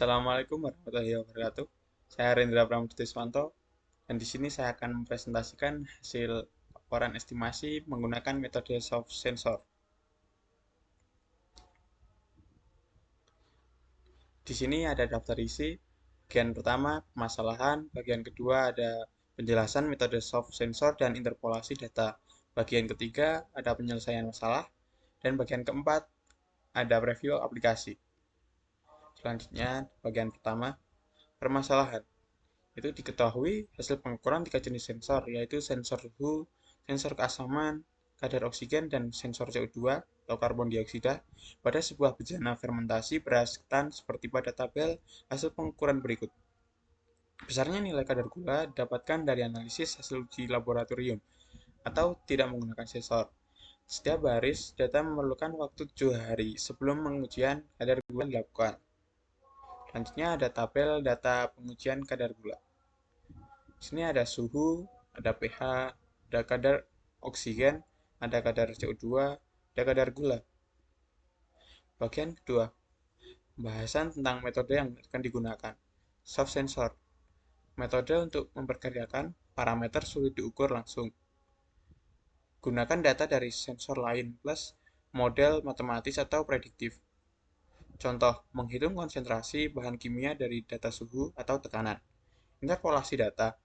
Assalamualaikum warahmatullahi wabarakatuh. Saya Rendra Pramudiswanto dan di sini saya akan mempresentasikan hasil laporan estimasi menggunakan metode soft sensor. Di sini ada daftar isi. Bagian pertama permasalahan, bagian kedua ada penjelasan metode soft sensor dan interpolasi data. Bagian ketiga ada penyelesaian masalah dan bagian keempat ada preview aplikasi. Selanjutnya, bagian pertama permasalahan. Itu diketahui hasil pengukuran 3 jenis sensor, yaitu sensor suhu, sensor keasaman, kadar oksigen, dan sensor CO2 atau karbon dioksida pada sebuah bejana fermentasi beras ketan seperti pada tabel hasil pengukuran berikut. Besarnya nilai kadar gula didapatkan dari analisis hasil uji laboratorium atau tidak menggunakan sensor. Setiap baris data memerlukan waktu 7 hari sebelum pengujian kadar gula dilakukan. Selanjutnya ada tabel data pengujian kadar gula. Di sini ada suhu, ada pH, ada kadar oksigen, ada kadar CO2, ada kadar gula. Bagian kedua, pembahasan tentang metode yang akan digunakan. Soft sensor, metode untuk memperkirakan parameter sulit diukur langsung. Gunakan data dari sensor lain plus model matematis atau prediktif. Contoh, menghitung konsentrasi bahan kimia dari data suhu atau tekanan. Interpolasi data,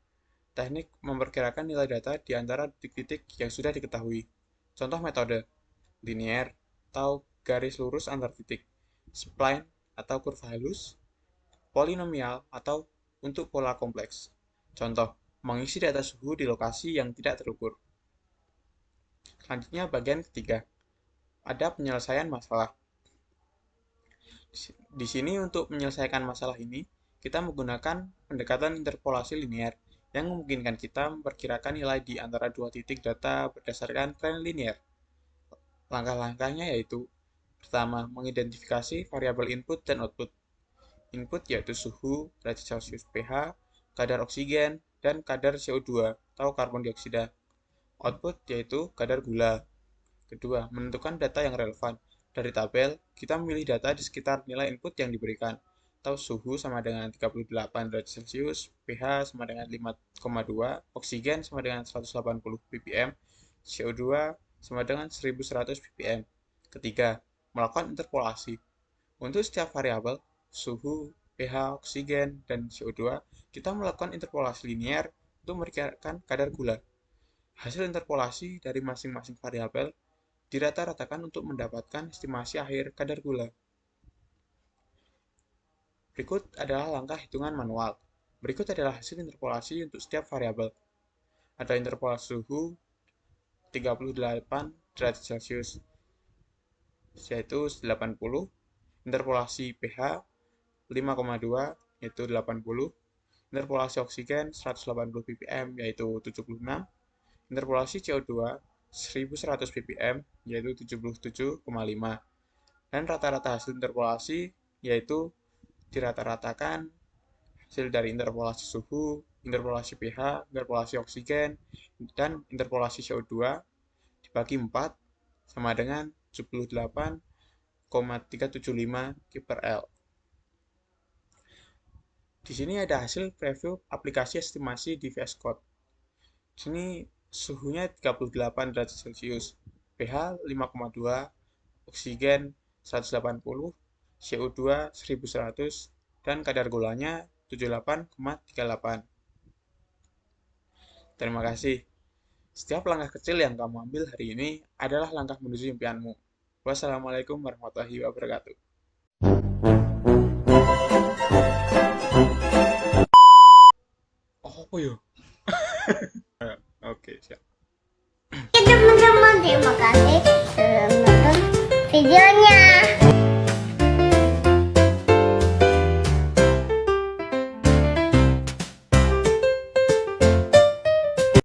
teknik memperkirakan nilai data di antara titik-titik yang sudah diketahui. Contoh metode, linear atau garis lurus antar titik, spline atau kurva halus, polinomial atau untuk pola kompleks. Contoh, mengisi data suhu di lokasi yang tidak terukur. Selanjutnya bagian ketiga, ada penyelesaian masalah. Di sini untuk menyelesaikan masalah ini, kita menggunakan pendekatan interpolasi linear yang memungkinkan kita memperkirakan nilai di antara dua titik data berdasarkan tren linear. Langkah-langkahnya yaitu, pertama, mengidentifikasi variabel input dan output. Input yaitu suhu, derajat Celcius, pH, kadar oksigen, dan kadar CO2 atau karbon dioksida. Output yaitu kadar gula. Kedua, menentukan data yang relevan. Dari tabel, kita memilih data di sekitar nilai input yang diberikan, atau suhu sama dengan 38 derajat Celcius, pH sama dengan 5,2, oksigen sama dengan 180 ppm, CO2 sama dengan 1100 ppm. Ketiga, melakukan interpolasi. Untuk setiap variabel, suhu, pH, oksigen, dan CO2, kita melakukan interpolasi linear untuk memperkirakan kadar gula. Hasil interpolasi dari masing-masing variabel dirata-ratakan untuk mendapatkan estimasi akhir kadar gula. Berikut adalah langkah hitungan manual. Berikut adalah hasil interpolasi untuk setiap variabel. Ada interpolasi suhu 38 derajat Celcius, yaitu 80. Interpolasi pH 5,2, yaitu 80. Interpolasi oksigen 180 ppm, yaitu 76. Interpolasi CO2 1100 ppm, yaitu 77,5. Dan rata-rata hasil interpolasi yaitu dirata-ratakan hasil dari interpolasi suhu, interpolasi pH, interpolasi oksigen, dan interpolasi CO2 dibagi 4 sama dengan 78,375 K/L. Di sini ada hasil preview aplikasi estimasi di VS Code. Di sini suhunya 38 derajat Celcius, pH 5,2, oksigen 180, CO2 1100, dan kadar gulanya 78,38. Terima kasih. Setiap langkah kecil yang kamu ambil hari ini adalah langkah menuju impianmu. Wassalamualaikum warahmatullahi wabarakatuh. Oh, apa ya? Oke, siap. Teman-teman, terima kasih sudah menonton videonya.